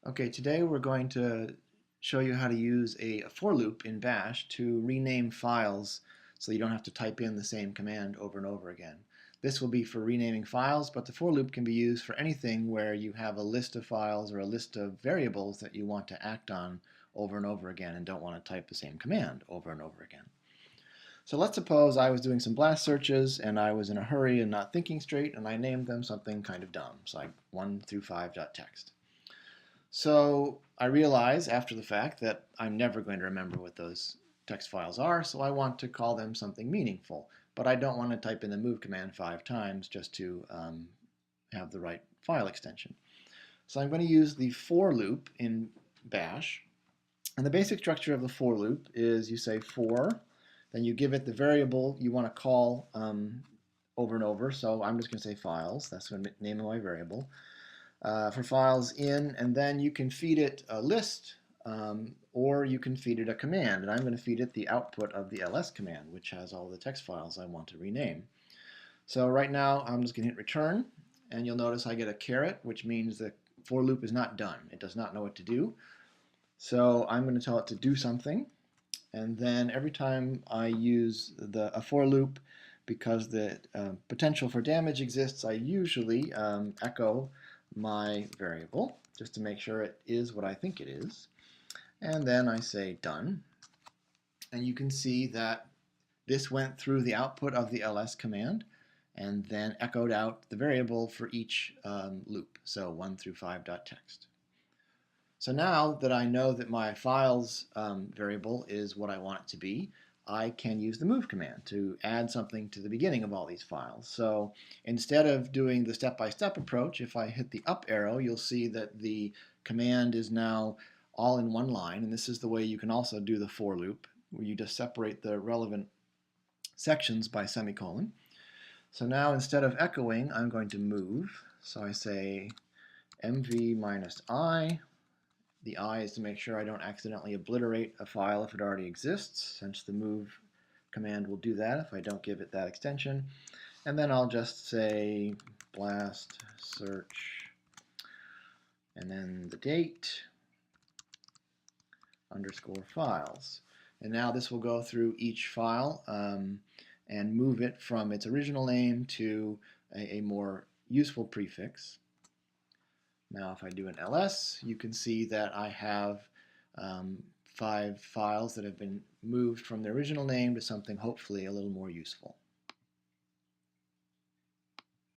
Okay, today we're going to show you how to use a for loop in Bash to rename files so you don't have to type in the same command over and over again. This will be for renaming files, but the for loop can be used for anything where you have a list of files or a list of variables that you want to act on over and over again and don't want to type the same command over and over again. So let's suppose I was doing some blast searches and I was in a hurry and not thinking straight, and I named them something kind of dumb, so like 1 through 5.txt. So I realize after the fact that I'm never going to remember what those text files are, so I want to call them something meaningful. But I don't want to type in the move command 5 times just to have the right file extension. So I'm going to use the for loop in Bash. And the basic structure of the for loop is you say for, then you give it the variable you want to call over and over. So I'm just going to say files. That's the name of my variable. For files in, and then you can feed it a list or you can feed it a command, and I'm going to feed it the output of the ls command, which has all the text files I want to rename. So right now I'm just going to hit return, and you'll notice I get a caret, which means the for loop is not done. It does not know what to do. So I'm going to tell it to do something, and then every time I use a for loop, because the potential for damage exists, I usually echo my variable just to make sure it is what I think it is. And then I say done. And you can see that this went through the output of the ls command and then echoed out the variable for each loop, so 1 through 5.txt. So now that I know that my files variable is what I want it to be, I can use the move command to add something to the beginning of all these files. So instead of doing the step-by-step approach, if I hit the up arrow, you'll see that the command is now all in one line, and this is the way you can also do the for loop, where you just separate the relevant sections by semicolon. So now instead of echoing, I'm going to move. So I say mv minus I. The I is to make sure I don't accidentally obliterate a file if it already exists, since the move command will do that if I don't give it that extension. And then I'll just say blast search and then the date underscore files. And now this will go through each file and move it from its original name to a more useful prefix. Now if I do an ls, you can see that I have 5 files that have been moved from their original name to something hopefully a little more useful.